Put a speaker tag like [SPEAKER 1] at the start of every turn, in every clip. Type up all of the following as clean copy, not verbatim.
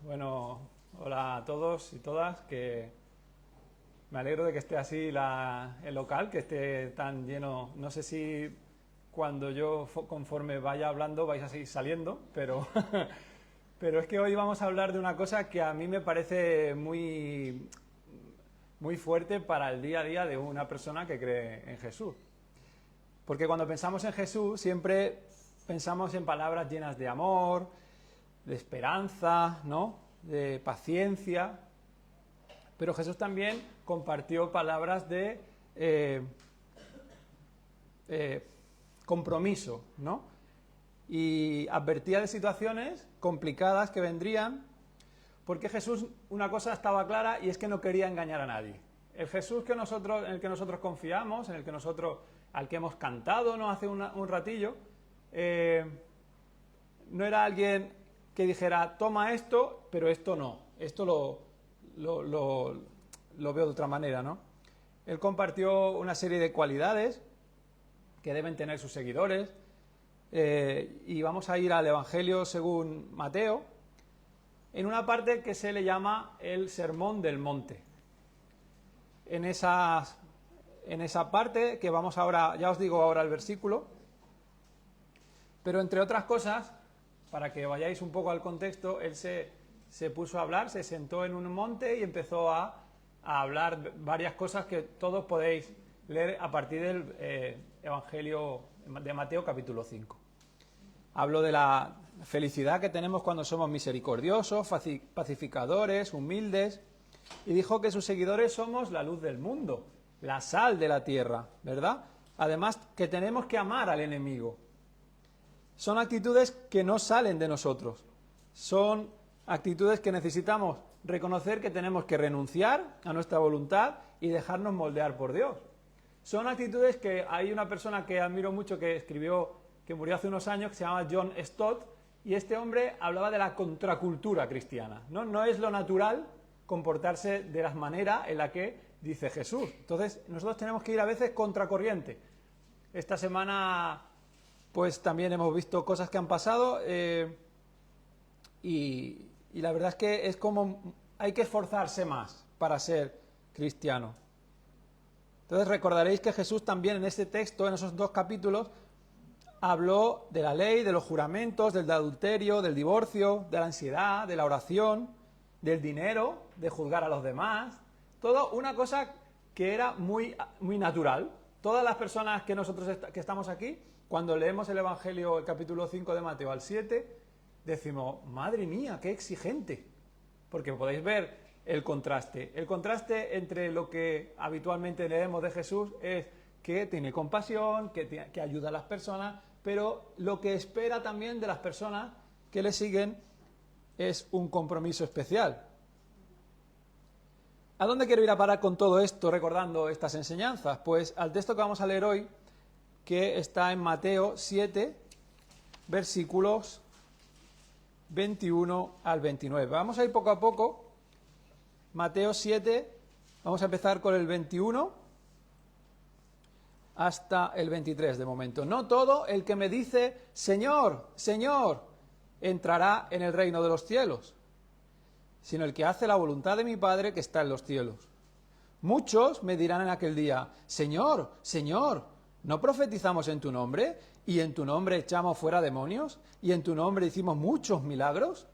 [SPEAKER 1] Bueno, hola a todos y todas, que me alegro de que esté así el local, que esté tan lleno. No sé si cuando yo conforme vaya hablando vais a seguir saliendo, pero, pero es que hoy vamos a hablar de una cosa que a mí me parece muy fuerte para el día a día de una persona que cree en Jesús. Porque cuando pensamos en Jesús siempre pensamos en palabras llenas de amor, de esperanza, ¿no? De paciencia. Pero Jesús también compartió palabras de compromiso, ¿no? Y advertía de situaciones complicadas que vendrían, porque Jesús, una cosa estaba clara, y es que no quería engañar a nadie. El Jesús en el que nosotros confiamos, al que hemos cantado, ¿no?, hace un ratillo, no era alguien que dijera, toma esto, pero esto no, esto lo veo de otra manera, ¿no? Él compartió una serie de cualidades que deben tener sus seguidores, y vamos a ir al Evangelio según Mateo, en una parte que se le llama el Sermón del Monte. En esa parte, que vamos ahora, ya os digo ahora el versículo, pero entre otras cosas, para que vayáis un poco al contexto, él se puso a hablar, se sentó en un monte y empezó a hablar varias cosas que todos podéis leer a partir del Evangelio de Mateo capítulo 5. Habló de la felicidad que tenemos cuando somos misericordiosos, pacificadores, humildes, y dijo que sus seguidores somos la luz del mundo, la sal de la tierra, ¿verdad? Además, que tenemos que amar al enemigo. Son actitudes que no salen de nosotros. Son actitudes que necesitamos reconocer que tenemos que renunciar a nuestra voluntad y dejarnos moldear por Dios. Son actitudes que hay una persona que admiro mucho que murió hace unos años, que se llama John Stott, y este hombre hablaba de la contracultura cristiana. No es lo natural comportarse de la manera en la que dice Jesús. Entonces, nosotros tenemos que ir a veces contracorriente. Esta semana pues también hemos visto cosas que han pasado, y la verdad es que es como hay que esforzarse más para ser cristiano. Entonces recordaréis que Jesús también en este texto, en esos 2 capítulos, habló de la ley, de los juramentos, del adulterio, del divorcio, de la ansiedad, de la oración, del dinero, de juzgar a los demás. Todo una cosa que era muy natural. Todas las personas que nosotros que estamos aquí, cuando leemos el Evangelio, el capítulo 5 de Mateo al 7, decimos, madre mía, qué exigente. Porque podéis ver el contraste. El contraste entre lo que habitualmente leemos de Jesús es que tiene compasión, que ayuda a las personas, pero lo que espera también de las personas que le siguen es un compromiso especial. ¿A dónde quiero ir a parar con todo esto, recordando estas enseñanzas? Pues al texto que vamos a leer hoy, que está en Mateo 7, versículos 21 al 29. Vamos a ir poco a poco. Mateo 7, vamos a empezar con el 21 hasta el 23 de momento. No todo el que me dice, Señor, Señor, entrará en el reino de los cielos, sino el que hace la voluntad de mi Padre que está en los cielos. Muchos me dirán en aquel día, Señor, Señor, ¿no profetizamos en tu nombre? ¿Y en tu nombre echamos fuera demonios? ¿Y en tu nombre hicimos muchos milagros?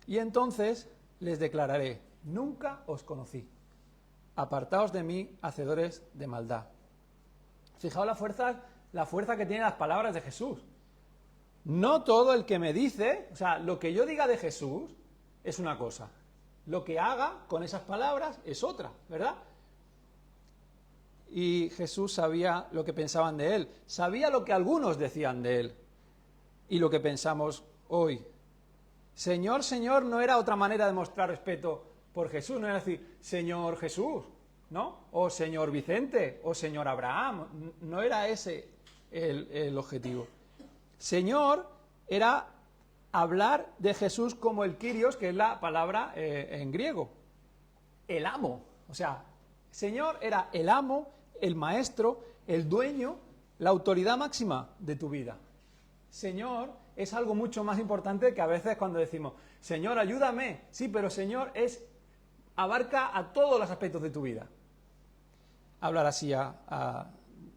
[SPEAKER 1] Y entonces les declararé, nunca os conocí. Apartaos de mí, hacedores de maldad. Fijaos la fuerza que tienen las palabras de Jesús. No todo el que me dice, o sea, lo que yo diga de Jesús es una cosa, lo que haga con esas palabras es otra, ¿verdad? Y Jesús sabía lo que pensaban de él, sabía lo que algunos decían de él y lo que pensamos hoy. Señor, Señor no era otra manera de mostrar respeto por Jesús, no era decir, Señor Jesús, ¿no? O Señor Vicente, o Señor Abraham, no era ese el objetivo. Señor era hablar de Jesús como el Kyrios, que es la palabra en griego, el amo. O sea, Señor era el amo, el maestro, el dueño, la autoridad máxima de tu vida. Señor es algo mucho más importante que a veces cuando decimos, Señor, ayúdame. Sí, pero Señor abarca a todos los aspectos de tu vida. Hablar así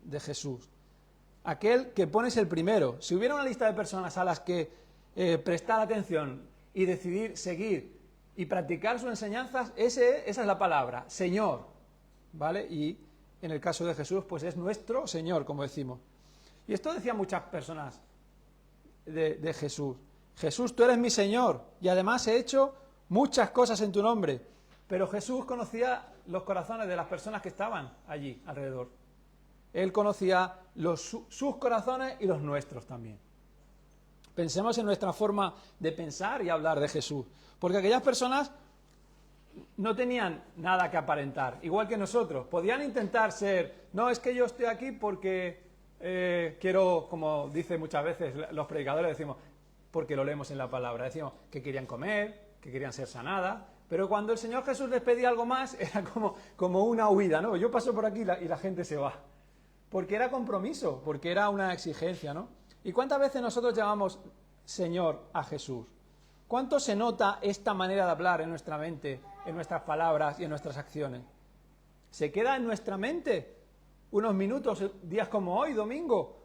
[SPEAKER 1] de Jesús. Aquel que pones el primero. Si hubiera una lista de personas a las que prestar atención y decidir seguir y practicar sus enseñanzas, esa es la palabra, Señor, ¿vale? Y en el caso de Jesús, pues es nuestro Señor, como decimos. Y esto decían muchas personas de Jesús. Jesús, tú eres mi Señor, y además he hecho muchas cosas en tu nombre. Pero Jesús conocía los corazones de las personas que estaban allí alrededor. Él conocía sus corazones y los nuestros también. Pensemos en nuestra forma de pensar y hablar de Jesús. Porque aquellas personas no tenían nada que aparentar, igual que nosotros. Podían intentar ser, no, es que yo estoy aquí porque quiero, como dicen muchas veces los predicadores, decimos, porque lo leemos en la palabra, decimos que querían comer, que querían ser sanadas, pero cuando el Señor Jesús les pedía algo más, era como una huida, ¿no? Yo paso por aquí y la gente se va. Porque era compromiso, porque era una exigencia, ¿no? ¿Y cuántas veces nosotros llamamos Señor a Jesús? ¿Cuánto se nota esta manera de hablar en nuestra mente, en nuestras palabras y en nuestras acciones? ¿Se queda en nuestra mente unos minutos, días como hoy, domingo?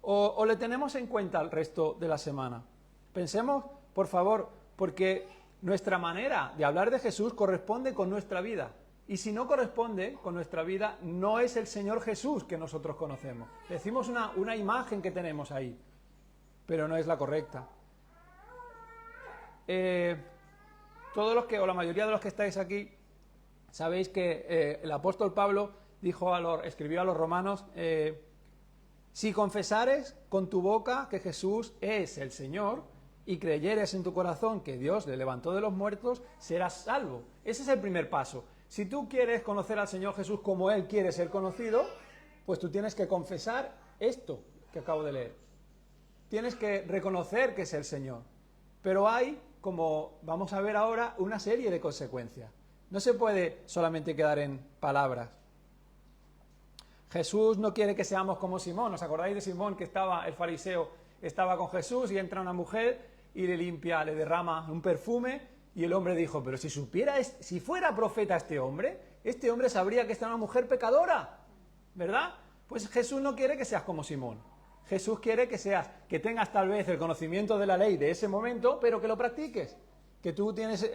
[SPEAKER 1] ¿O le tenemos en cuenta el resto de la semana? Pensemos, por favor, porque nuestra manera de hablar de Jesús corresponde con nuestra vida. Y si no corresponde con nuestra vida, no es el Señor Jesús que nosotros conocemos. Decimos una imagen que tenemos ahí, pero no es la correcta. Todos los que, o la mayoría de los que estáis aquí, sabéis que el apóstol Pablo escribió a los romanos, si confesares con tu boca que Jesús es el Señor y creyeres en tu corazón que Dios le levantó de los muertos, serás salvo. Ese es el primer paso. Si tú quieres conocer al Señor Jesús como Él quiere ser conocido, pues tú tienes que confesar esto que acabo de leer. Tienes que reconocer que es el Señor. Pero hay, como vamos a ver ahora, una serie de consecuencias. No se puede solamente quedar en palabras. Jesús no quiere que seamos como Simón. ¿Os acordáis de Simón, que el fariseo estaba con Jesús y entra una mujer y le derrama un perfume? Y el hombre dijo, pero si fuera profeta este hombre sabría que esta es una mujer pecadora, ¿verdad? Pues Jesús no quiere que seas como Simón. Jesús quiere que tengas tal vez el conocimiento de la ley de ese momento, pero que lo practiques. Que tú tienes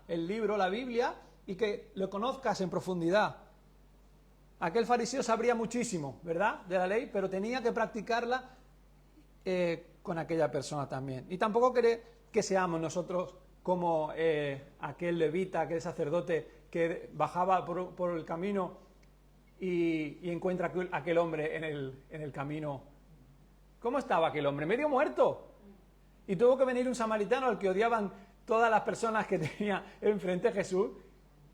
[SPEAKER 1] el libro, la Biblia, y que lo conozcas en profundidad. Aquel fariseo sabría muchísimo, ¿verdad?, de la ley, pero tenía que practicarla con aquella persona también. Y tampoco quiere que seamos nosotros como aquel levita, aquel sacerdote que bajaba por el camino y encuentra aquel hombre en el camino. ¿Cómo estaba aquel hombre? Medio muerto. Y tuvo que venir un samaritano al que odiaban todas las personas que tenía enfrente a Jesús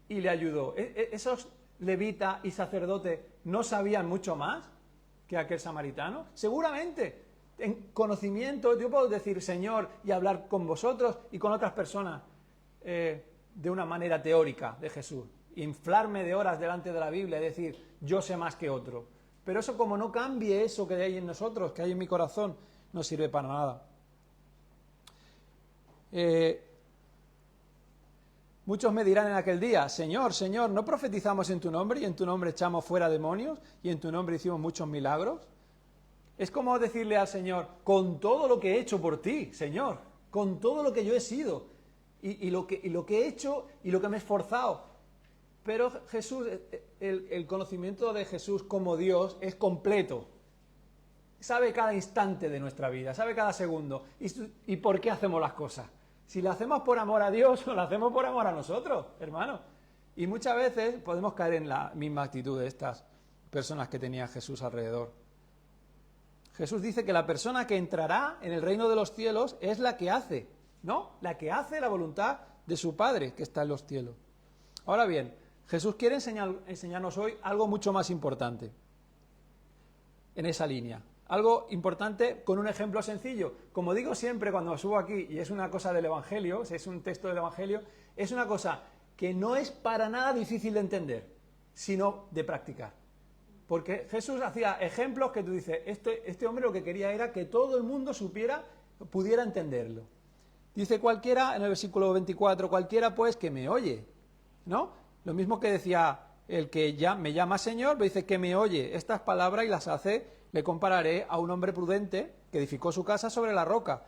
[SPEAKER 1] y le ayudó. Esos levita y sacerdote no sabían mucho más que aquel samaritano. Seguramente, en conocimiento, yo puedo decir Señor y hablar con vosotros y con otras personas de una manera teórica de Jesús. Inflarme de horas delante de la Biblia y decir yo sé más que otro. Pero eso, como no cambie eso que hay en nosotros, que hay en mi corazón, no sirve para nada. Muchos me dirán en aquel día, Señor, Señor, ¿no profetizamos en tu nombre y en tu nombre echamos fuera demonios y en tu nombre hicimos muchos milagros? Es como decirle al Señor, con todo lo que he hecho por ti, Señor, con todo lo que yo he sido y lo que he hecho y lo que me he esforzado. Pero Jesús, el conocimiento de Jesús como Dios es completo. Sabe cada instante de nuestra vida, sabe cada segundo. ¿Y por qué hacemos las cosas? Si lo hacemos por amor a Dios o lo hacemos por amor a nosotros, hermano. Y muchas veces podemos caer en la misma actitud de estas personas que tenía Jesús alrededor. Jesús dice que la persona que entrará en el reino de los cielos es la que hace, ¿no? La que hace la voluntad de su Padre que está en los cielos. Ahora bien, Jesús quiere enseñarnos hoy algo mucho más importante en esa línea. Algo importante con un ejemplo sencillo. Como digo siempre cuando subo aquí, y es una cosa del Evangelio, es un texto del Evangelio, es una cosa que no es para nada difícil de entender, sino de practicar. Porque Jesús hacía ejemplos que tú dices, este hombre lo que quería era que todo el mundo supiera pudiera entenderlo. Dice cualquiera, en el versículo 24, cualquiera pues que me oye, ¿no? Lo mismo que decía el que ya me llama Señor, me dice que me oye estas palabras y las hace, le compararé a un hombre prudente que edificó su casa sobre la roca.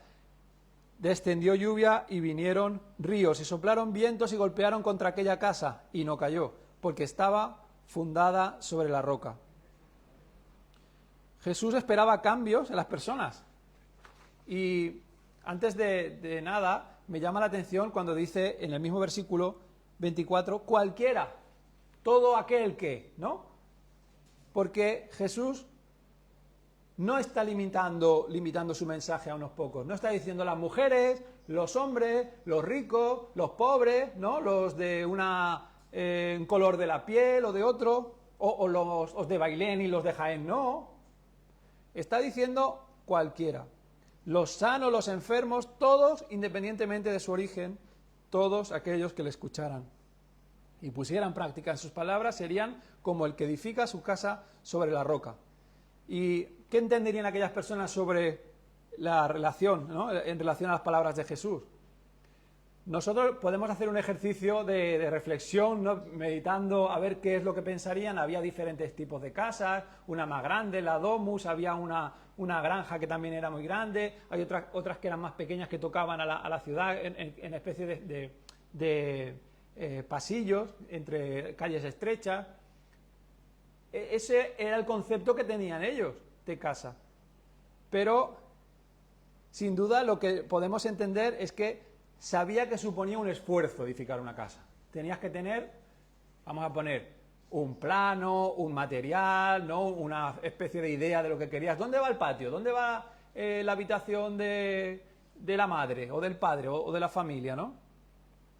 [SPEAKER 1] Descendió lluvia y vinieron ríos y soplaron vientos y golpearon contra aquella casa y no cayó, porque estaba fundada sobre la roca. Jesús esperaba cambios en las personas. Y antes de nada, me llama la atención cuando dice en el mismo versículo 24, cualquiera, todo aquel que, ¿no? Porque Jesús no está limitando su mensaje a unos pocos. No está diciendo las mujeres, los hombres, los ricos, los pobres, ¿no? Los de un color de la piel o de otro, o los de Bailén y los de Jaén, no. Está diciendo cualquiera. Los sanos, los enfermos, todos, independientemente de su origen, todos aquellos que le escucharan y pusieran práctica en sus palabras, serían como el que edifica su casa sobre la roca. ¿Y qué entenderían aquellas personas sobre la relación, ¿no? En relación a las palabras de Jesús? Nosotros podemos hacer un ejercicio de reflexión, ¿no? Meditando a ver qué es lo que pensarían. Había diferentes tipos de casas, una más grande, la domus, había una granja que también era muy grande, hay otras que eran más pequeñas que tocaban a la ciudad en especie de pasillos entre calles estrechas. Ese era el concepto que tenían ellos de casa. Pero, sin duda, lo que podemos entender es que sabía que suponía un esfuerzo edificar una casa. Tenías que tener, vamos a poner, un plano, un material, ¿no? Una especie de idea de lo que querías. ¿Dónde va el patio? ¿Dónde va la habitación de la madre o del padre o de la familia, ¿no?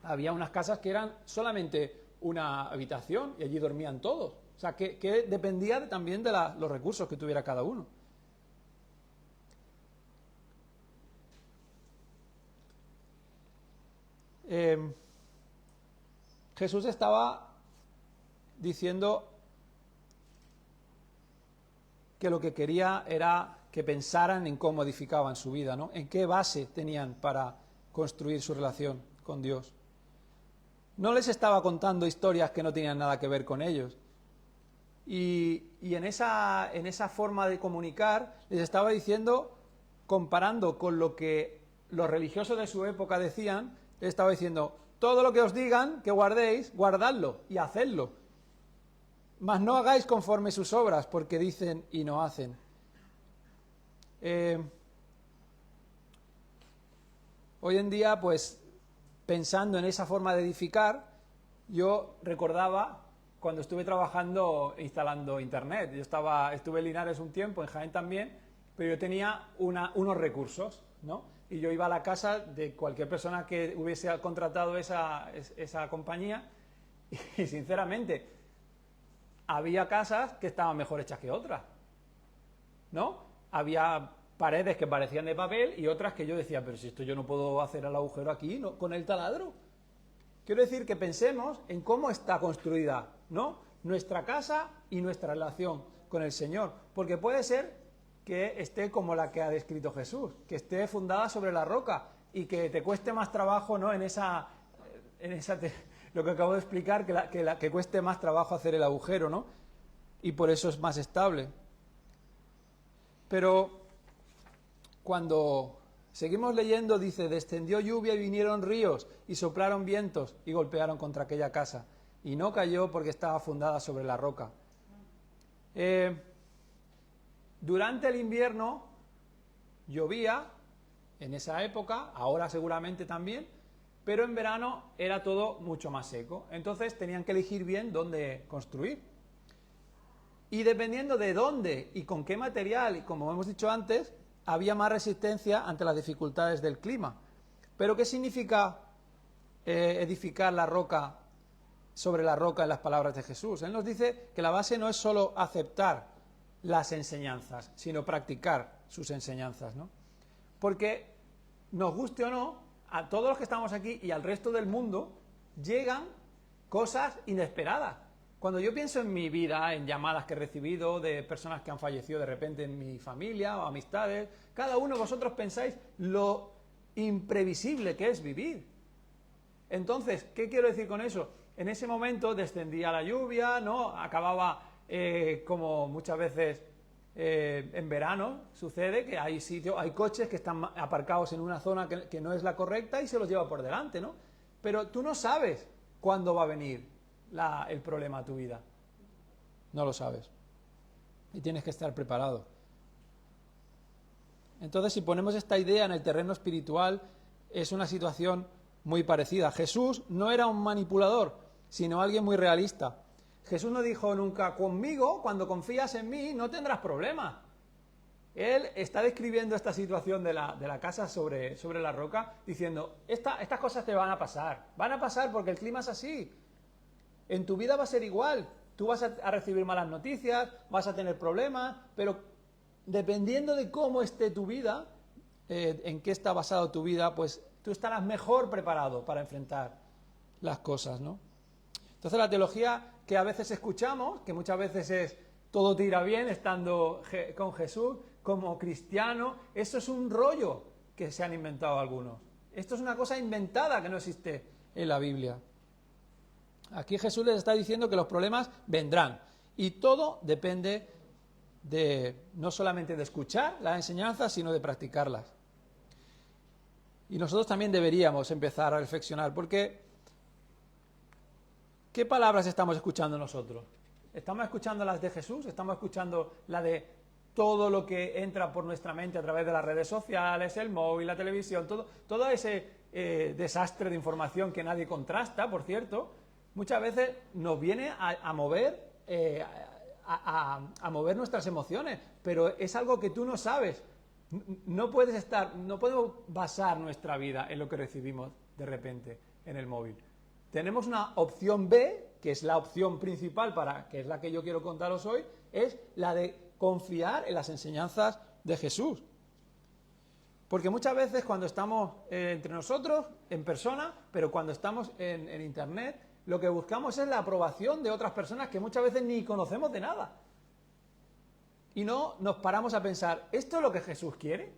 [SPEAKER 1] Había unas casas que eran solamente una habitación y allí dormían todos. O sea, que dependía también de los recursos que tuviera cada uno. Jesús estaba diciendo que lo que quería era que pensaran en cómo edificaban su vida, ¿no? En qué base tenían para construir su relación con Dios. No les estaba contando historias que no tenían nada que ver con ellos. Y en esa forma de comunicar les estaba diciendo, comparando con lo que los religiosos de su época decían, les estaba diciendo, todo lo que os digan que guardéis, guardadlo y hacedlo. Mas no hagáis conforme sus obras, porque dicen y no hacen. Hoy en día, pues, pensando en esa forma de edificar, yo recordaba cuando estuve trabajando instalando internet. Estuve en Linares un tiempo, en Jaén también, pero yo tenía unos recursos, ¿no? Y yo iba a la casa de cualquier persona que hubiese contratado esa compañía y sinceramente había casas que estaban mejor hechas que otras, ¿no? Había paredes que parecían de papel y otras que yo decía, pero si esto yo no puedo hacer el agujero aquí, ¿no? Con el taladro. Quiero decir que pensemos en cómo está construida, ¿no? Nuestra casa y nuestra relación con el Señor, porque puede ser que esté como la que ha descrito Jesús, que esté fundada sobre la roca y que te cueste más trabajo, ¿no? Lo que acabo de explicar, que cueste más trabajo hacer el agujero, ¿no? Y por eso es más estable. Pero cuando seguimos leyendo, dice, descendió lluvia y vinieron ríos y soplaron vientos y golpearon contra aquella casa y no cayó porque estaba fundada sobre la roca. Durante el invierno llovía, en esa época, ahora seguramente también, pero en verano era todo mucho más seco. Entonces tenían que elegir bien dónde construir. Y dependiendo de dónde y con qué material, y como hemos dicho antes, había más resistencia ante las dificultades del clima. Pero ¿qué significa edificar la roca sobre la roca en las palabras de Jesús? Él nos dice que la base no es solo aceptar las enseñanzas, sino practicar sus enseñanzas, ¿no? Porque, nos guste o no, a todos los que estamos aquí y al resto del mundo llegan cosas inesperadas. Cuando yo pienso en mi vida, en llamadas que he recibido de personas que han fallecido de repente en mi familia o amistades, cada uno de vosotros pensáis lo imprevisible que es vivir. Entonces, ¿qué quiero decir con eso? En ese momento descendía la lluvia, ¿no? Acababa como muchas veces en verano sucede que hay sitios, hay coches que están aparcados en una zona que no es la correcta y se los lleva por delante, ¿no? Pero tú no sabes cuándo va a venir el problema a tu vida. No lo sabes. Y tienes que estar preparado. Entonces, si ponemos esta idea en el terreno espiritual, es una situación muy parecida. Jesús no era un manipulador, sino alguien muy realista. Jesús no dijo nunca, conmigo, cuando confías en mí, no tendrás problemas. Él está describiendo esta situación de la casa sobre la roca, diciendo, estas cosas te van a pasar porque el clima es así. En tu vida va a ser igual, tú vas a recibir malas noticias, vas a tener problemas, pero dependiendo de cómo esté tu vida, en qué está basado tu vida, pues tú estarás mejor preparado para enfrentar las cosas, ¿no? Entonces la teología que a veces escuchamos, que muchas veces es todo te irá bien estando con Jesús, como cristiano, eso es un rollo que se han inventado algunos. Esto es una cosa inventada que no existe en la Biblia. Aquí Jesús les está diciendo que los problemas vendrán y todo depende no solamente de escuchar las enseñanzas, sino de practicarlas. Y nosotros también deberíamos empezar a reflexionar, porque ¿qué palabras estamos escuchando nosotros? ¿Estamos escuchando las de Jesús? ¿Estamos escuchando la de todo lo que entra por nuestra mente a través de las redes sociales, el móvil, la televisión, todo ese desastre de información que nadie contrasta, por cierto? Muchas veces nos viene a mover a mover nuestras emociones, pero es algo que tú no sabes. No podemos basar nuestra vida en lo que recibimos de repente en el móvil. Tenemos una opción B, que es la opción principal, que es la que yo quiero contaros hoy, es la de confiar en las enseñanzas de Jesús. Porque muchas veces cuando estamos entre nosotros, en persona, pero cuando estamos en Internet, lo que buscamos es la aprobación de otras personas que muchas veces ni conocemos de nada. Y no nos paramos a pensar, ¿esto es lo que Jesús quiere?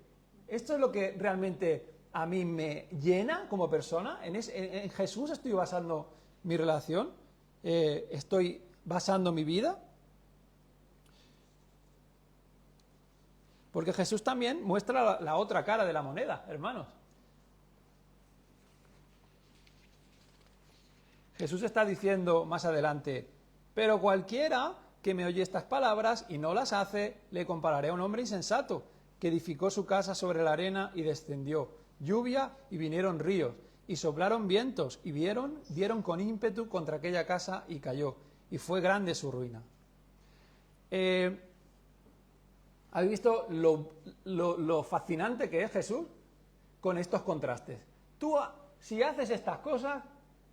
[SPEAKER 1] ¿Esto es lo que realmente a mí me llena como persona? ¿En Jesús estoy basando mi relación? ¿Estoy basando mi vida? Porque Jesús también muestra la otra cara de la moneda, hermanos. Jesús está diciendo más adelante, pero cualquiera que me oye estas palabras y no las hace, le compararé a un hombre insensato, que edificó su casa sobre la arena y descendió lluvia y vinieron ríos, y soplaron vientos y dieron con ímpetu contra aquella casa y cayó, y fue grande su ruina. ¿Habéis visto lo fascinante que es Jesús con estos contrastes? Tú, si haces estas cosas,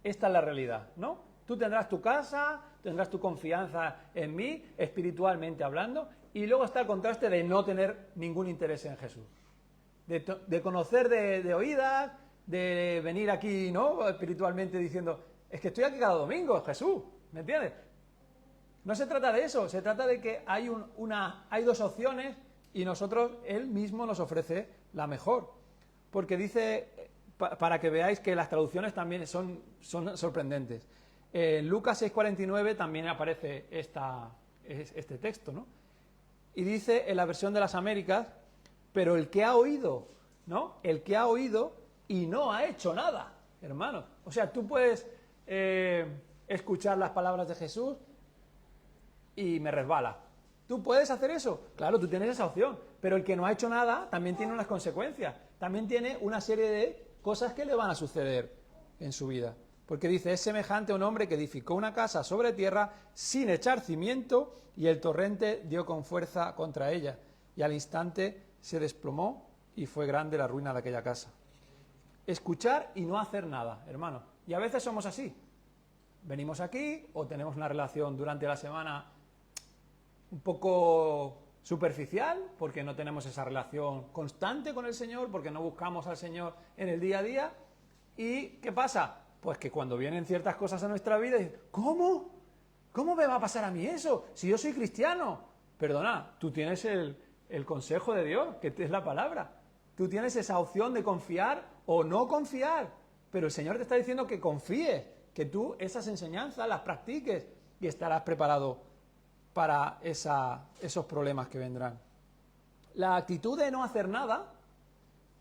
[SPEAKER 1] esta es la realidad, ¿no? Tú tendrás tu casa, tendrás tu confianza en mí, espiritualmente hablando, y luego está el contraste de no tener ningún interés en Jesús. De conocer de oídas, de venir aquí, ¿no? Espiritualmente diciendo, es que estoy aquí cada domingo, Jesús, ¿me entiendes? No se trata de eso, se trata de que hay dos opciones y Él mismo nos ofrece la mejor. Porque dice, para que veáis que las traducciones también son sorprendentes. En Lucas 6:49 también aparece este texto, ¿no? Y dice en la versión de las Américas, pero el que ha oído, ¿no? El que ha oído y no ha hecho nada, hermano. O sea, tú puedes escuchar las palabras de Jesús y me resbala. ¿Tú puedes hacer eso? Claro, tú tienes esa opción. Pero el que no ha hecho nada también tiene unas consecuencias. También tiene una serie de cosas que le van a suceder en su vida. Porque dice, es semejante a un hombre que edificó una casa sobre tierra sin echar cimiento y el torrente dio con fuerza contra ella. Y al instante se desplomó y fue grande la ruina de aquella casa. Escuchar y no hacer nada, hermano. Y a veces somos así. Venimos aquí o tenemos una relación durante la semana un poco superficial, porque no tenemos esa relación constante con el Señor, porque no buscamos al Señor en el día a día. ¿Y qué pasa? Pues que cuando vienen ciertas cosas a nuestra vida, dicen, ¿cómo? ¿Cómo me va a pasar a mí eso? Si yo soy cristiano. Perdona, tú tienes el consejo de Dios, que es la palabra. Tú tienes esa opción de confiar o no confiar. Pero el Señor te está diciendo que confíes, que tú esas enseñanzas las practiques y estarás preparado para esos problemas que vendrán. La actitud de no hacer nada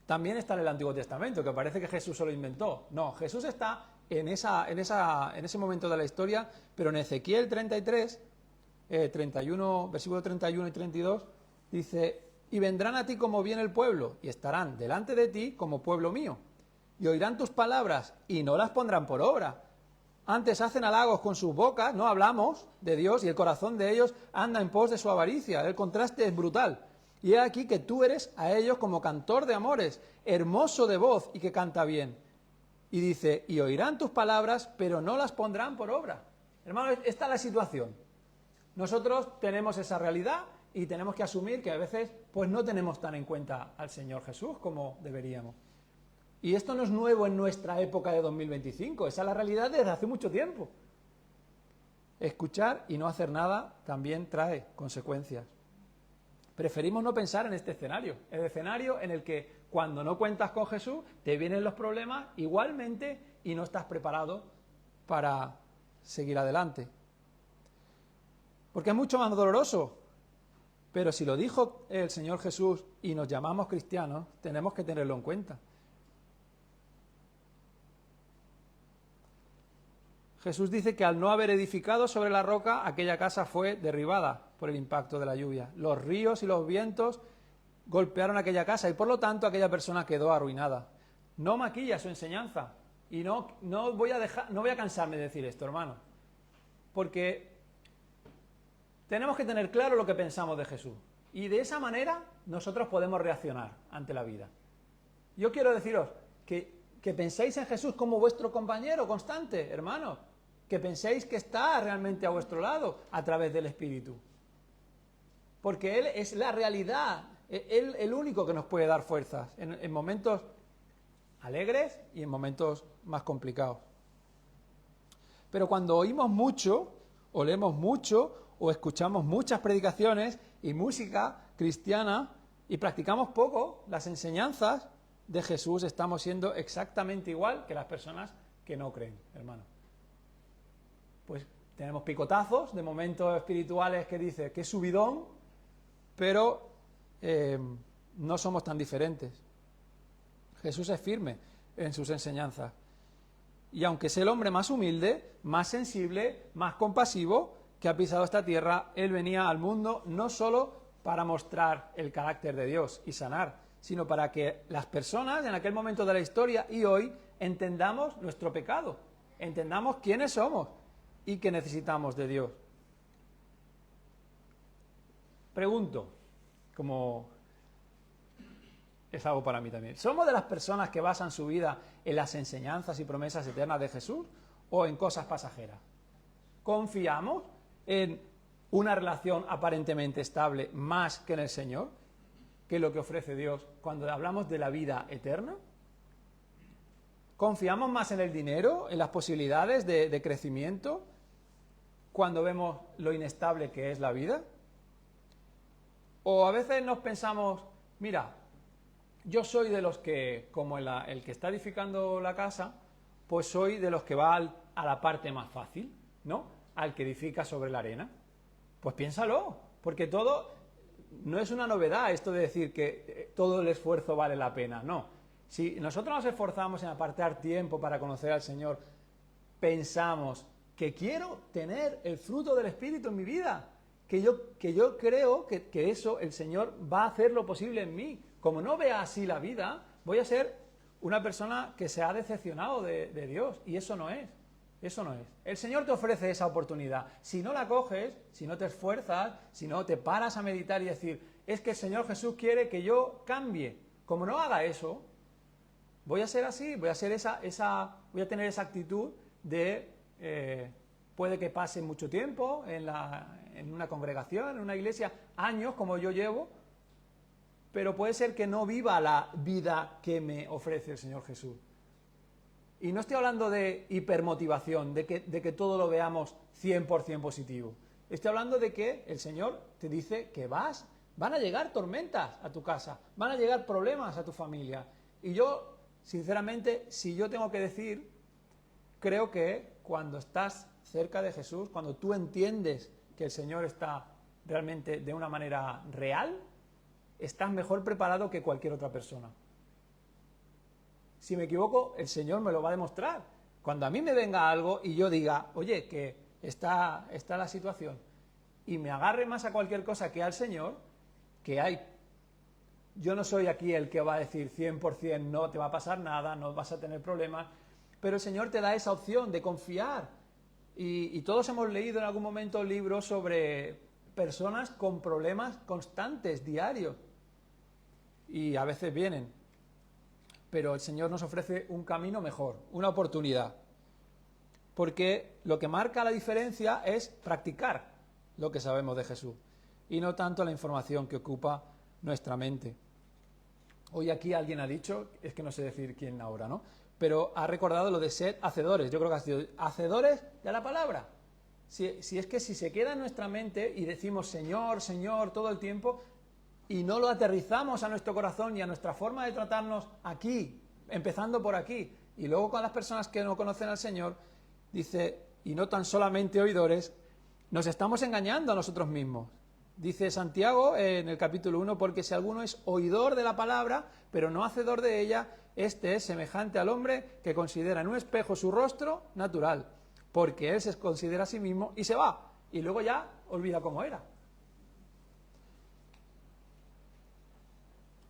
[SPEAKER 1] también está en el Antiguo Testamento, que parece que Jesús se lo inventó. No, Jesús está en ese momento de la historia, pero en Ezequiel 33, 31, versículo 31 y 32, dice: y vendrán a ti como viene el pueblo, y estarán delante de ti como pueblo mío, y oirán tus palabras, y no las pondrán por obra. Antes hacen halagos con sus bocas, no hablamos de Dios, y el corazón de ellos anda en pos de su avaricia. El contraste es brutal. Y he aquí que tú eres a ellos como cantor de amores, hermoso de voz y que canta bien. Y dice: y oirán tus palabras, pero no las pondrán por obra. Hermano, esta es la situación. Nosotros tenemos esa realidad y tenemos que asumir que a veces pues no tenemos tan en cuenta al Señor Jesús como deberíamos. Y esto no es nuevo en nuestra época de 2025, esa es la realidad desde hace mucho tiempo. Escuchar y no hacer nada también trae consecuencias. Preferimos no pensar en este escenario, el escenario en el que cuando no cuentas con Jesús te vienen los problemas igualmente y no estás preparado para seguir adelante. Porque es mucho más doloroso, pero si lo dijo el Señor Jesús y nos llamamos cristianos, tenemos que tenerlo en cuenta. Jesús dice que al no haber edificado sobre la roca, aquella casa fue derribada por el impacto de la lluvia. Los ríos y los vientos golpearon aquella casa y por lo tanto aquella persona quedó arruinada. No maquilla su enseñanza y no voy a cansarme de decir esto, hermano, porque tenemos que tener claro lo que pensamos de Jesús y de esa manera nosotros podemos reaccionar ante la vida. Yo quiero deciros que penséis en Jesús como vuestro compañero constante, hermanos, que penséis que está realmente a vuestro lado a través del Espíritu. Porque Él es la realidad, Él el único que nos puede dar fuerzas en momentos alegres y en momentos más complicados. Pero cuando oímos mucho, o leemos mucho, o escuchamos muchas predicaciones y música cristiana y practicamos poco las enseñanzas de Jesús, estamos siendo exactamente igual que las personas que no creen, hermano. Pues tenemos picotazos de momentos espirituales que dice que subidón, pero no somos tan diferentes. Jesús es firme en sus enseñanzas. Y aunque es el hombre más humilde, más sensible, más compasivo que ha pisado esta tierra, Él venía al mundo no solo para mostrar el carácter de Dios y sanar, sino para que las personas en aquel momento de la historia y hoy entendamos nuestro pecado, entendamos quiénes somos y que necesitamos de Dios. Pregunto, como es algo para mí también, ¿somos de las personas que basan su vida en las enseñanzas y promesas eternas de Jesús o en cosas pasajeras? ¿Confiamos en una relación aparentemente estable más que en el Señor, que es lo que ofrece Dios cuando hablamos de la vida eterna? ¿Confiamos más en el dinero, en las posibilidades de crecimiento, cuando vemos lo inestable que es la vida? O a veces nos pensamos, mira, yo soy de los que, como el que está edificando la casa, pues soy de los que va a la parte más fácil, ¿no? Al que edifica sobre la arena. Pues piénsalo, porque todo no es una novedad esto de decir que todo el esfuerzo vale la pena, no. Si nosotros nos esforzamos en apartar tiempo para conocer al Señor, pensamos que quiero tener el fruto del Espíritu en mi vida, que yo creo que eso el Señor va a hacer lo posible en mí. Como no vea así la vida, voy a ser una persona que se ha decepcionado de Dios, y eso no es. Eso no es. El Señor te ofrece esa oportunidad. Si no la coges, si no te esfuerzas, si no te paras a meditar y decir, es que el Señor Jesús quiere que yo cambie. Como no haga eso, voy a ser así, voy a tener esa actitud de puede que pase mucho tiempo en una congregación, en una iglesia, años como yo llevo, pero puede ser que no viva la vida que me ofrece el Señor Jesús. Y no estoy hablando de hipermotivación, de que todo lo veamos 100% positivo. Estoy hablando de que el Señor te dice que van a llegar tormentas a tu casa, van a llegar problemas a tu familia. Y yo, sinceramente, si yo tengo que decir, creo que cuando estás cerca de Jesús, cuando tú entiendes que el Señor está realmente de una manera real, estás mejor preparado que cualquier otra persona. Si me equivoco, el Señor me lo va a demostrar. Cuando a mí me venga algo y yo diga, oye, que está la situación, y me agarre más a cualquier cosa que al Señor, que hay. Yo no soy aquí el que va a decir 100% no te va a pasar nada, no vas a tener problemas, pero el Señor te da esa opción de confiar. Y todos hemos leído en algún momento libros sobre personas con problemas constantes, diarios, y a veces vienen. Pero el Señor nos ofrece un camino mejor, una oportunidad. Porque lo que marca la diferencia es practicar lo que sabemos de Jesús y no tanto la información que ocupa nuestra mente. Hoy aquí alguien ha dicho, es que no sé decir quién ahora, ¿no? Pero ha recordado lo de ser hacedores. Yo creo que ha sido hacedores de la palabra. Si es que si se queda en nuestra mente y decimos Señor, Señor todo el tiempo y no lo aterrizamos a nuestro corazón y a nuestra forma de tratarnos aquí, empezando por aquí, y luego con las personas que no conocen al Señor, dice, y no tan solamente oidores, nos estamos engañando a nosotros mismos. Dice Santiago en el capítulo 1, porque si alguno es oidor de la palabra, pero no hacedor de ella, este es semejante al hombre que considera en un espejo su rostro natural, porque él se considera a sí mismo y se va, y luego ya olvida cómo era.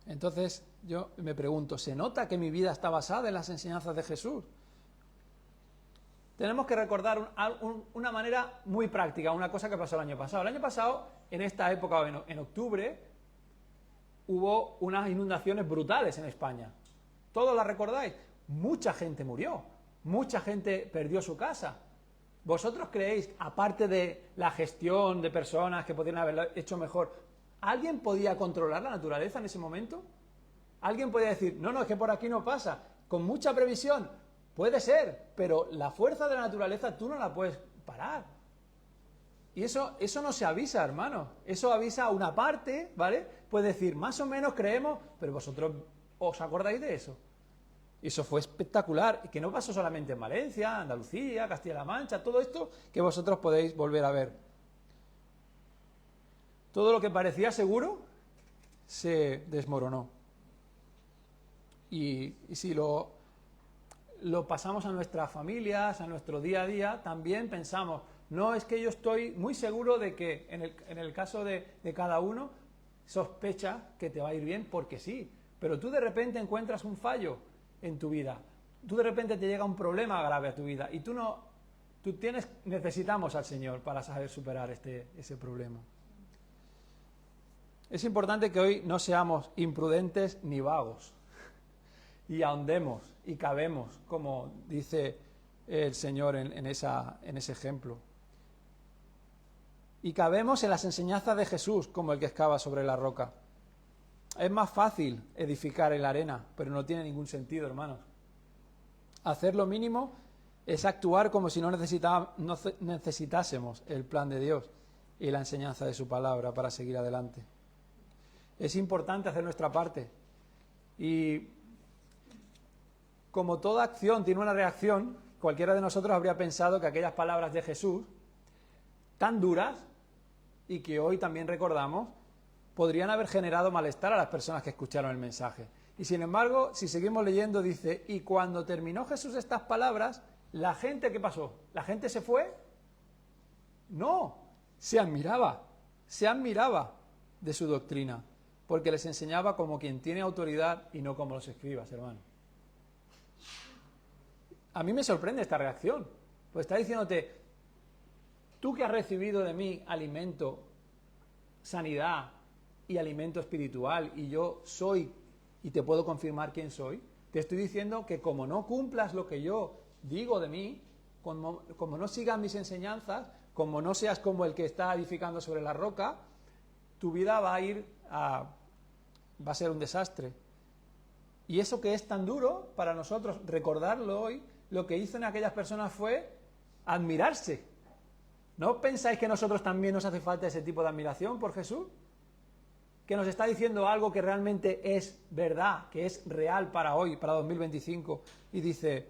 [SPEAKER 1] Entonces yo me pregunto, ¿se nota que mi vida está basada en las enseñanzas de Jesús? Tenemos que recordar una manera muy práctica, una cosa que pasó el año pasado. El año pasado, en esta época, en octubre, hubo unas inundaciones brutales en España. ¿Todos la recordáis? Mucha gente murió, mucha gente perdió su casa. ¿Vosotros creéis, aparte de la gestión de personas que podrían haberlo hecho mejor, alguien podía controlar la naturaleza en ese momento? ¿Alguien podía decir, no, es que por aquí no pasa? Con mucha previsión. Puede ser, pero la fuerza de la naturaleza tú no la puedes parar. Y eso no se avisa, hermano. Eso avisa a una parte, ¿vale? Puede decir, más o menos creemos, pero vosotros os acordáis de eso. Y eso fue espectacular, y que no pasó solamente en Valencia, Andalucía, Castilla-La Mancha, todo esto que vosotros podéis volver a ver. Todo lo que parecía seguro se desmoronó. Y si lo pasamos a nuestras familias, a nuestro día a día, también pensamos, no, es que yo estoy muy seguro de que en el caso de cada uno, sospecha que te va a ir bien porque sí, pero tú de repente encuentras un fallo en tu vida, tú de repente te llega un problema grave a tu vida y necesitamos al Señor para saber superar ese problema. Es importante que hoy no seamos imprudentes ni vagos y ahondemos y cabemos, como dice el Señor en ese ejemplo. Y cabemos en las enseñanzas de Jesús, como el que excava sobre la roca. Es más fácil edificar en la arena, pero no tiene ningún sentido, hermanos. Hacer lo mínimo es actuar como si no necesitásemos el plan de Dios y la enseñanza de su palabra para seguir adelante. Es importante hacer nuestra parte. Y como toda acción tiene una reacción, cualquiera de nosotros habría pensado que aquellas palabras de Jesús, tan duras, y que hoy también recordamos, podrían haber generado malestar a las personas que escucharon el mensaje. Y sin embargo, si seguimos leyendo, dice, y cuando terminó Jesús estas palabras, la gente, ¿qué pasó? ¿La gente se fue? No, se admiraba de su doctrina, porque les enseñaba como quien tiene autoridad y no como los escribas, hermano. A mí me sorprende esta reacción, pues está diciéndote, tú que has recibido de mí alimento, sanidad y alimento espiritual, y yo soy, y te puedo confirmar quién soy, te estoy diciendo que como no cumplas lo que yo digo de mí, como no sigas mis enseñanzas, como no seas como el que está edificando sobre la roca, tu vida va a ser un desastre. Y eso que es tan duro para nosotros recordarlo hoy, lo que hizo en aquellas personas fue admirarse. ¿No pensáis que a nosotros también nos hace falta ese tipo de admiración por Jesús? Que nos está diciendo algo que realmente es verdad, que es real para hoy, para 2025. Y dice,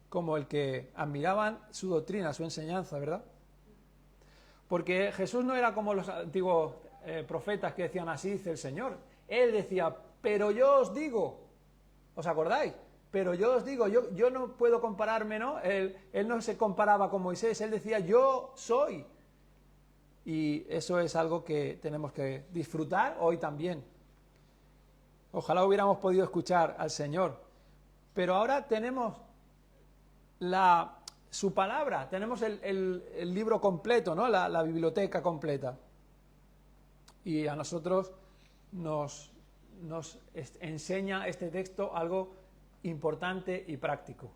[SPEAKER 1] como el que admiraban su doctrina, su enseñanza, ¿verdad? Porque Jesús no era como los antiguos profetas que decían así dice el Señor. Él decía, pero yo os digo, ¿os acordáis? Pero yo os digo, yo no puedo compararme, ¿no? Él no se comparaba con Moisés, él decía, yo soy. Y eso es algo que tenemos que disfrutar hoy también. Ojalá hubiéramos podido escuchar al Señor. Pero ahora tenemos su palabra, tenemos el libro completo, ¿no? La biblioteca completa. Y a nosotros nos enseña este texto algo importante y práctico.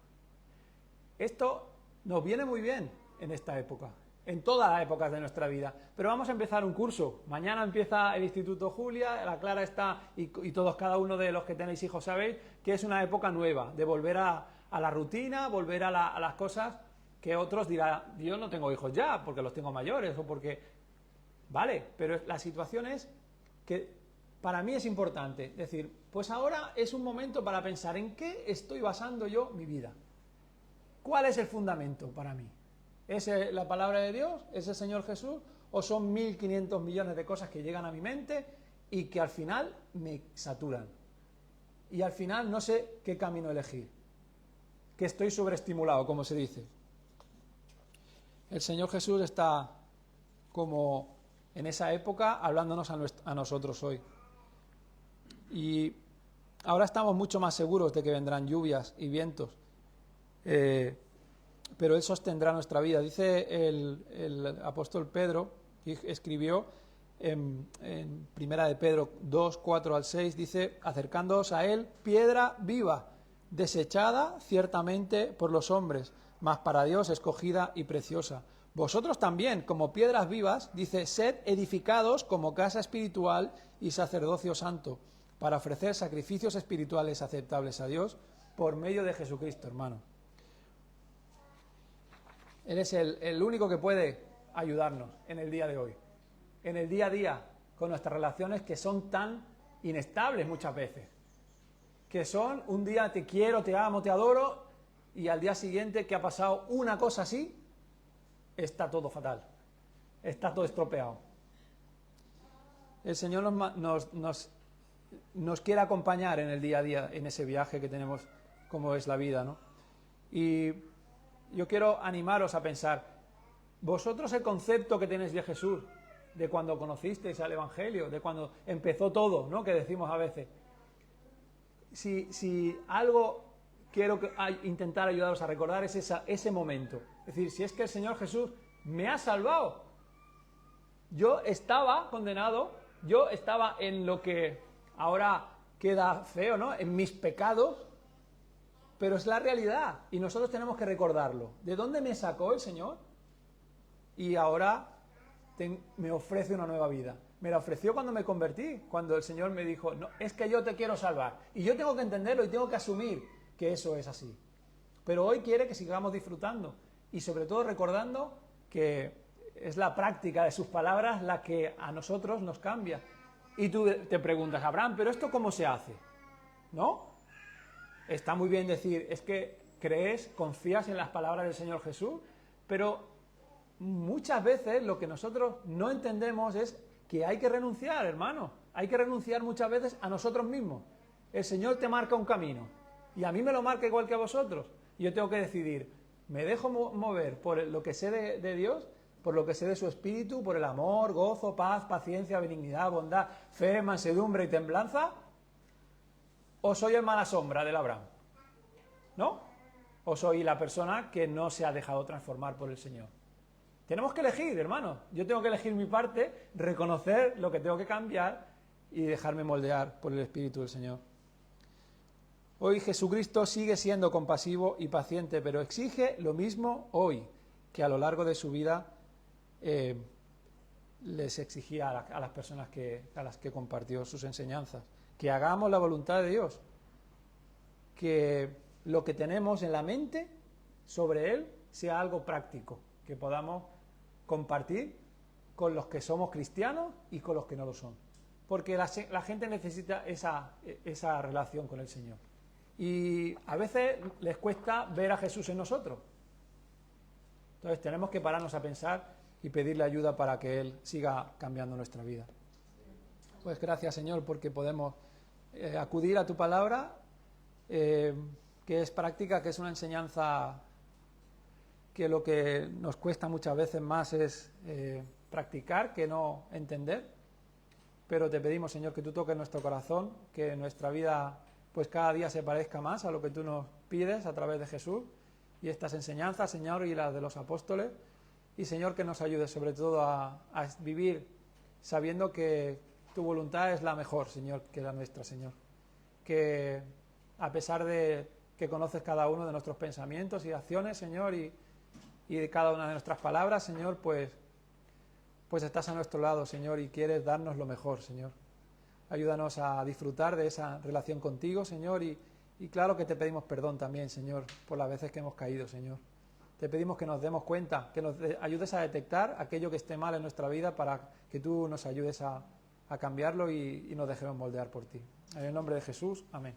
[SPEAKER 1] Esto nos viene muy bien en esta época, en todas las épocas de nuestra vida. Pero vamos a empezar un curso. Mañana empieza el Instituto Julia, la Clara está, y todos, cada uno de los que tenéis hijos sabéis, que es una época nueva, de volver a la rutina, volver a las cosas que otros dirán, yo no tengo hijos ya, porque los tengo mayores, o porque... Vale, pero la situación es que para mí es importante decir, pues ahora es un momento para pensar en qué estoy basando yo mi vida. ¿Cuál es el fundamento para mí? ¿Es la palabra de Dios? ¿Es el Señor Jesús? ¿O son 1.500 millones de cosas que llegan a mi mente y que al final me saturan? Y al final no sé qué camino elegir. Que estoy sobreestimulado, como se dice. El Señor Jesús está como en esa época hablándonos a nosotros hoy. Y ahora estamos mucho más seguros de que vendrán lluvias y vientos. Pero Él sostendrá nuestra vida. Dice el apóstol Pedro, que escribió en Primera de Pedro 2, 4 al 6, dice, acercándoos a Él, piedra viva, desechada ciertamente por los hombres, mas para Dios escogida y preciosa. Vosotros también, como piedras vivas, dice, sed edificados como casa espiritual y sacerdocio santo, para ofrecer sacrificios espirituales aceptables a Dios por medio de Jesucristo, hermano. Él es el único que puede ayudarnos en el día de hoy, en el día a día, con nuestras relaciones que son tan inestables muchas veces, que son un día te quiero, te amo, te adoro, y al día siguiente que ha pasado una cosa así, está todo fatal, está todo estropeado. El Señor nos quiere acompañar en el día a día, en ese viaje que tenemos, como es la vida, ¿no? Y yo quiero animaros a pensar, vosotros el concepto que tenéis de Jesús, de cuando conocisteis al Evangelio, de cuando empezó todo, ¿no? Que decimos a veces, si algo quiero intentar ayudaros a recordar es ese momento. Es decir, si es que el Señor Jesús me ha salvado. Yo estaba condenado, yo estaba en lo que ahora queda feo, ¿no? En mis pecados, pero es la realidad y nosotros tenemos que recordarlo. ¿De dónde me sacó el Señor? Y ahora me ofrece una nueva vida. Me la ofreció cuando me convertí, cuando el Señor me dijo, no, es que yo te quiero salvar. Y yo tengo que entenderlo y tengo que asumir que eso es así. Pero hoy quiere que sigamos disfrutando y sobre todo recordando que es la práctica de sus palabras la que a nosotros nos cambia. Y tú te preguntas, Abraham, ¿pero esto cómo se hace? ¿No? Está muy bien decir, es que crees, confías en las palabras del Señor Jesús, pero muchas veces lo que nosotros no entendemos es que hay que renunciar, hermano. Hay que renunciar muchas veces a nosotros mismos. El Señor te marca un camino y a mí me lo marca igual que a vosotros. Y yo tengo que decidir, ¿me dejo mover por lo que sé de Dios, por lo que sé de su Espíritu, por el amor, gozo, paz, paciencia, benignidad, bondad, fe, mansedumbre y templanza? ¿O soy el mala sombra del Abraham? ¿No? ¿O soy la persona que no se ha dejado transformar por el Señor? Tenemos que elegir, hermano. Yo tengo que elegir mi parte, reconocer lo que tengo que cambiar y dejarme moldear por el Espíritu del Señor. Hoy Jesucristo sigue siendo compasivo y paciente, pero exige lo mismo hoy que a lo largo de su vida les exigía a las personas a las que compartió sus enseñanzas. Que hagamos la voluntad de Dios, que lo que tenemos en la mente sobre él sea algo práctico, que podamos compartir con los que somos cristianos y con los que no lo son. Porque la gente necesita esa relación con el Señor. Y a veces les cuesta ver a Jesús en nosotros. Entonces tenemos que pararnos a pensar y pedirle ayuda para que Él siga cambiando nuestra vida. Pues gracias, Señor, porque podemos acudir a tu palabra, que es práctica, que es una enseñanza que lo que nos cuesta muchas veces más es practicar que no entender. Pero te pedimos, Señor, que tú toques nuestro corazón, que nuestra vida pues cada día se parezca más a lo que tú nos pides a través de Jesús y estas enseñanzas, Señor, y las de los apóstoles. Y, Señor, que nos ayude sobre todo a vivir sabiendo que tu voluntad es la mejor, Señor, que la nuestra, Señor. Que a pesar de que conoces cada uno de nuestros pensamientos y acciones, Señor, y de cada una de nuestras palabras, Señor, pues estás a nuestro lado, Señor, y quieres darnos lo mejor, Señor. Ayúdanos a disfrutar de esa relación contigo, Señor, y claro que te pedimos perdón también, Señor, por las veces que hemos caído, Señor. Te pedimos que nos demos cuenta, que nos ayudes a detectar aquello que esté mal en nuestra vida para que tú nos ayudes a cambiarlo y nos dejemos moldear por ti. En el nombre de Jesús, amén.